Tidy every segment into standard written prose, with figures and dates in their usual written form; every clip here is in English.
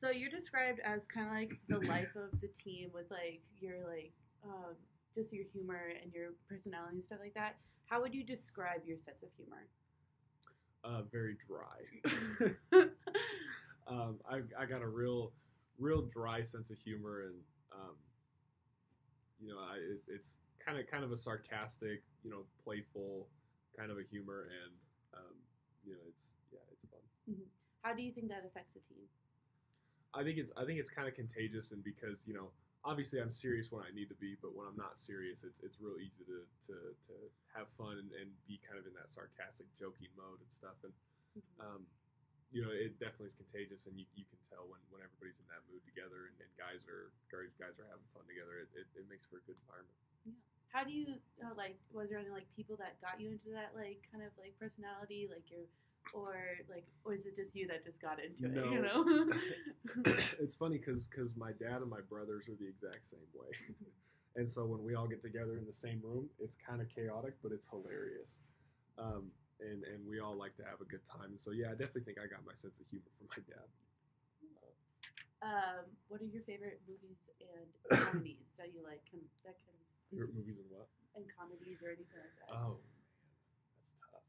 So you're described as kind of like the life of the team with like your just your humor and your personality and stuff like that. How would you describe your sense of humor? Very dry. I got a real dry sense of humor, and um, it's kind of a sarcastic, playful kind of a humor, and it's fun. Hmm. How do you think that affects a team? I think it's kind of contagious, and because obviously I'm serious when I need to be, but when I'm not serious, it's real easy to have fun and be kind of in that sarcastic, joking mode and stuff, and Hmm. it definitely is contagious, and you can tell when everybody's in that mood together, and guys are having fun together. It makes for a good environment. Yeah. How do you Was there any like people that got you into that like kind of like personality, like your, or is it just you that just got into it? You No, know. it's funny because my dad and my brothers are the exact same way. And so when we all get together in the same room, it's kind of chaotic, but it's hilarious. And we all like to have a good time. And so yeah, I definitely think I got my sense of humor from my dad. What are your favorite movies and comedies that you like? That can Favorite movies and what? and comedies or anything like that. Oh man, that's tough.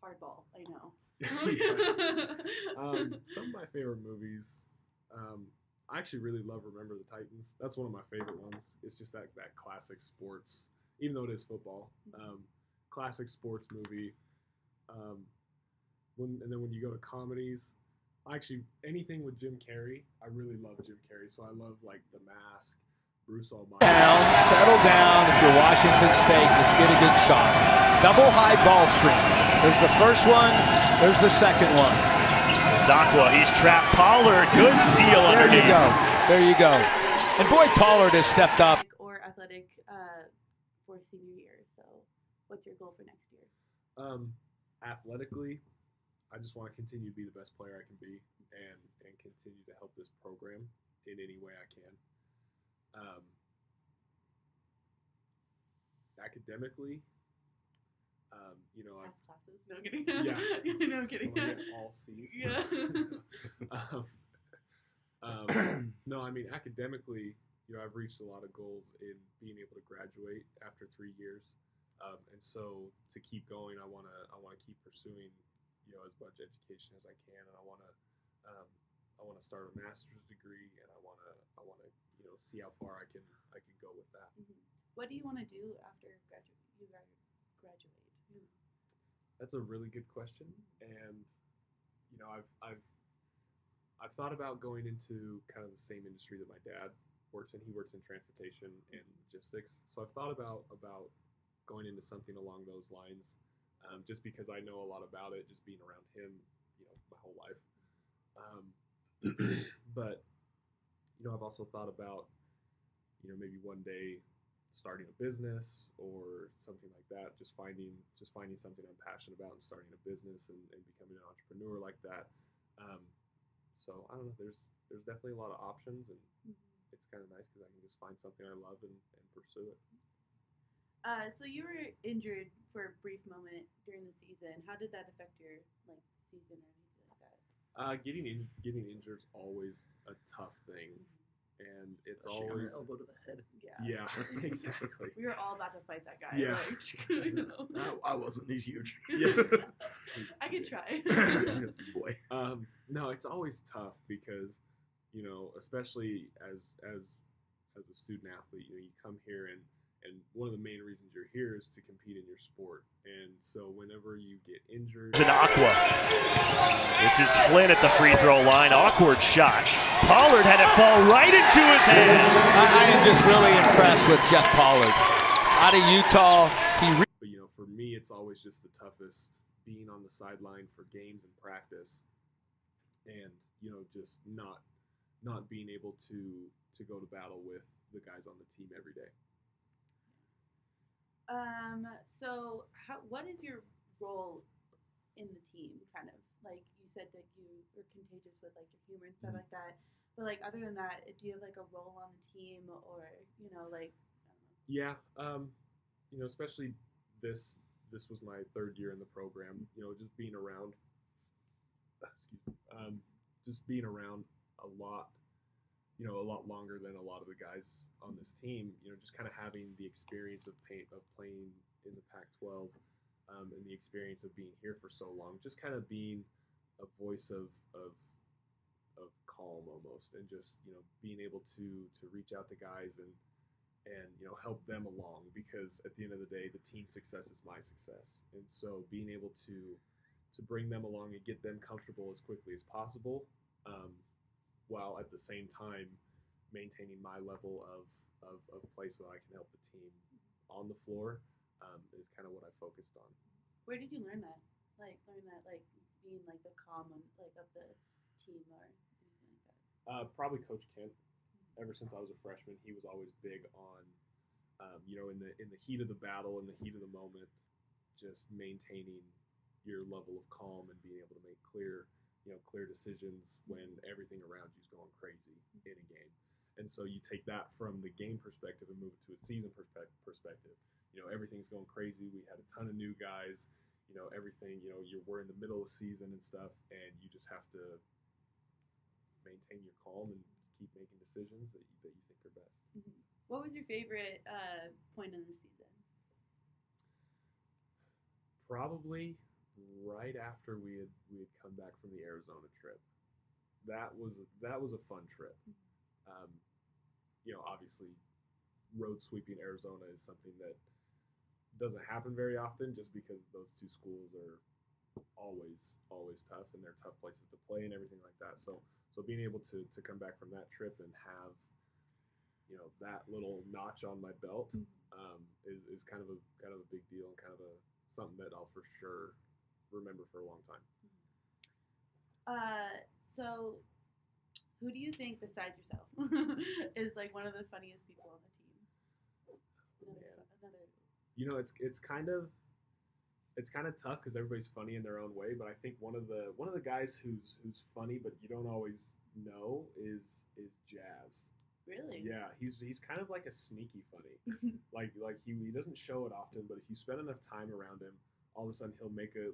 Hardball, I know. Yeah. Some of my favorite movies. I actually really love Remember the Titans. That's one of my favorite ones. It's just that classic sports, even though it is football. Classic sports movie. Um, and then when you go to comedies, actually anything with Jim Carrey, I really love Jim Carrey. So I love like The Mask, Bruce Almighty. Settle down. If you're Washington State, let's get a good shot. Double high ball screen. There's the first one. There's the second one. It's Aqua. He's trapped Pollard. Good seal There underneath. you go. There you go. And boy, Pollard has stepped up. Or athletic for senior year. So, what's your goal for next year? Athletically, I just want to continue to be the best player I can be, and continue to help this program in any way I can. Academically, Pass classes? No, I'm kidding. Yeah. No, I'm kidding. I want to get all C's. Yeah. No, I mean academically, I've reached a lot of goals in being able to graduate after 3 years, and so to keep going, I want to keep pursuing, as much education as I can, and I want to start a master's degree, and I want to see how far I can go with that. Mhm. What do you want to do after graduate? That's a really good question, and I've thought about going into kind of the same industry that my dad works in. He works in transportation and logistics, so I've thought about going into something along those lines, just because I know a lot about it, just being around him, my whole life. But I've also thought about maybe one day starting a business or something like that. Just finding something I'm passionate about and starting a business and becoming an entrepreneur like that. So I don't know. There's definitely a lot of options, and it's kind of nice because I can just find something I love and pursue it. So you were injured for a brief moment during the season. How did that affect your season or anything like that? Getting injured is always a tough thing, and it's Especially on always an elbow to the head. yeah, exactly. We were all about to fight that guy. Yeah. I wasn't. He's huge. Yeah. I could try. Boy. No, it's always tough because, especially as a student athlete, you come here and one of the main reasons you're here is to compete in your sport. And so whenever you get injured, An Aqua. This is Flynn at the free throw line. Awkward shot. Pollard had it fall right into his hands. I am just really impressed with Jeff Pollard. Out of Utah, but for me, it's always just the toughest being on the sideline for games and practice, and just not being able to go to battle with the guys on the team every day. So what is your role in the team? Kind of like you said that you were contagious with like your humor and stuff like that. But like other than that, do you have like a role on the team, or like? Yeah, especially this was my third year in the program. Just being around, just being around a lot, a lot longer than a lot of the guys on this team, just kind of having the experience of playing in the Pac-12, and the experience of being here for so long, just kind of being a voice of calm almost, and just being able to reach out to guys and help them along, because at the end of the day, the team success is my success, and so being able to bring them along and get them comfortable as quickly as possible, while at the same time maintaining my level of play so I can help the team on the floor, is kind of what I focused on. Where did you learn that? Like being like the calm one, like of the team or anything like that? Probably Coach Kent. Ever since I was a freshman, he was always big on, in the heat of the battle, in the heat of the moment, just maintaining your level of calm and being able to make clear decisions when everything around you is going crazy in a game. And so you take that from the game perspective and move it to a season perspective. Everything's going crazy. We had a ton of new guys. Everything. We're in the middle of season and stuff, and you just have to maintain your calm and keep making decisions that you think are best. Mm-hmm. What was your favorite point in the season? Probably right after we had come back from the Arizona trip. That was a fun trip. Obviously, road sweeping Arizona is something that doesn't happen very often, just because those two schools are always tough, and they're tough places to play and everything like that. So being able to come back from that trip and have that little notch on my belt, is kind of a big deal, and kind of something that I'll for sure remember for a long time. So who do you think besides yourself is like one of the funniest people on the team? Another. It's kind of tough because everybody's funny in their own way, but I think one of the guys who's funny but you don't always know is Jazz. Really? Yeah, he's kind of like a sneaky funny. like he doesn't show it often, but if you spend enough time around him, all of a sudden he'll make a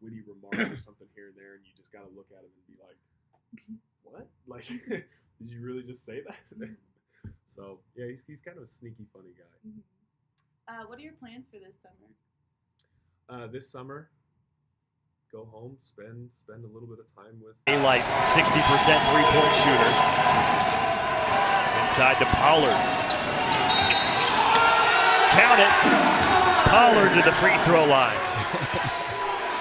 witty remark or something here and there, and you just gotta look at him and be like, what? Like, did you really just say that? So yeah, he's kind of a sneaky funny guy. What are your plans for this summer? This summer, go home, spend a little bit of time with A like 60% three-point shooter. Inside to Pollard. Count it. Pollard to the free throw line.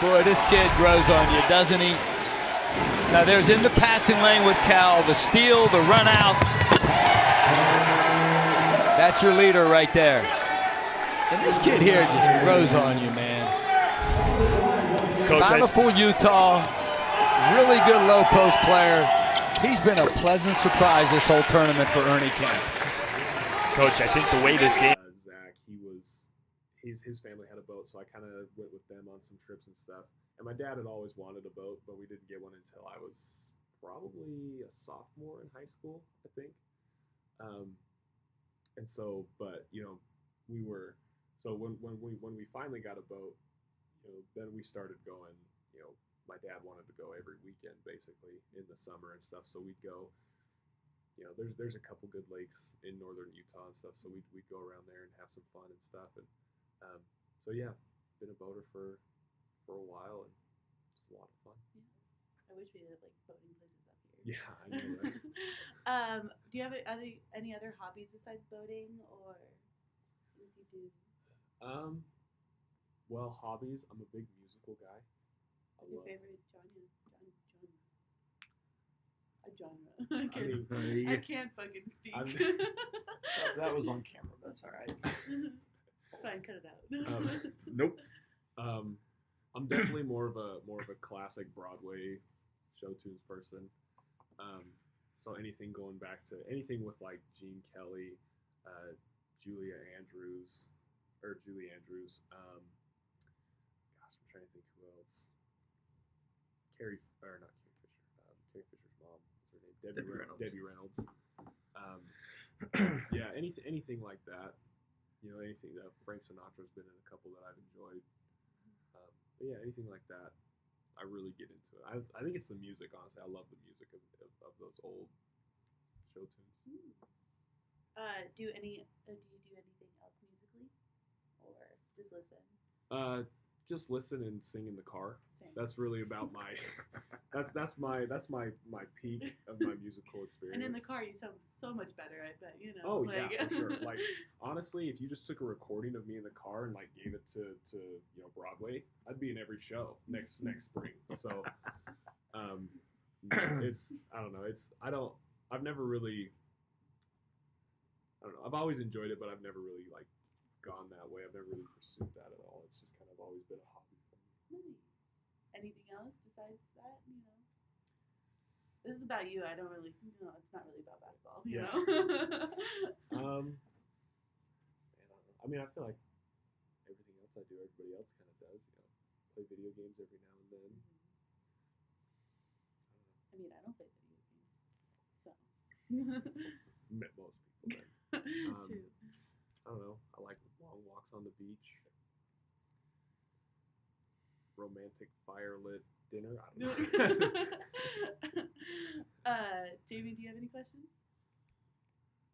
Boy, this kid grows on you, doesn't he? Now there's in the passing lane with Cal, the steal, the run out. That's your leader right there. And this kid here just grows on you, man. Coach, Bountiful Utah, really good low post player. He's been a pleasant surprise this whole tournament for Ernie Kemp. Coach, I think the way this game... Zach, his family had a boat, so I kind of went with them on some trips and stuff. And my dad had always wanted a boat, but we didn't get one until I was probably a sophomore in high school, I think. And so, but we were, so when we finally got a boat, then we started going. My dad wanted to go every weekend basically in the summer and stuff, so we'd go. There's a couple good lakes in northern Utah and stuff, so we'd go around there and have some fun and stuff. And so yeah, been a boater for a while, and it's a lot of fun. Yeah. I wish we had like boating places up here. Yeah, I know, right? Do you have any other hobbies besides boating, or things you do? Well, hobbies. I'm a big musical guy. What's your favorite genre? I can't fucking speak. That was on camera. That's all right. It's fine. Cut it out. Nope. I'm definitely more of a classic Broadway show tunes person. So anything going back to anything with like Gene Kelly, Julie Andrews. Gosh, I'm trying to think who else. Carrie Fisher's mom. What's her name? Debbie Reynolds. Yeah, anything like that. Anything that Frank Sinatra's been in a couple that I've enjoyed. But yeah, anything like that. I really get into it. I think it's the music, honestly. I love the music of those old show tunes. Do you do anything else musically, or just listen? Just listen and sing in the car. Same. That's really about my. that's my peak of my musical experience. And in the car, you sound so much better. I bet Oh like... yeah, for sure. Like honestly, if you just took a recording of me in the car and like gave it to Broadway, I'd be in every show next spring. So, it's I don't know. I've never really. I don't know. I've always enjoyed it, but I've never really like gone that way. I've never really pursued that at all. It's just kind of always been a hobby for me. Nice. Anything else besides that? This is about you. I don't really. It's not really about basketball. You know. Man, I mean, I feel like everything else I do, everybody else kind of does. Play video games every now and then. I mean, I don't play video games, so. Met most people then. True. I don't know. I like long walks on the beach. Romantic firelit dinner. I don't know. Jamie, do you have any questions?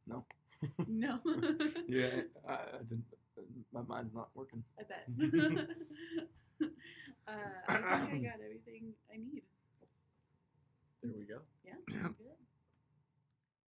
No. No. Yeah, I didn't. My mind's not working. I bet.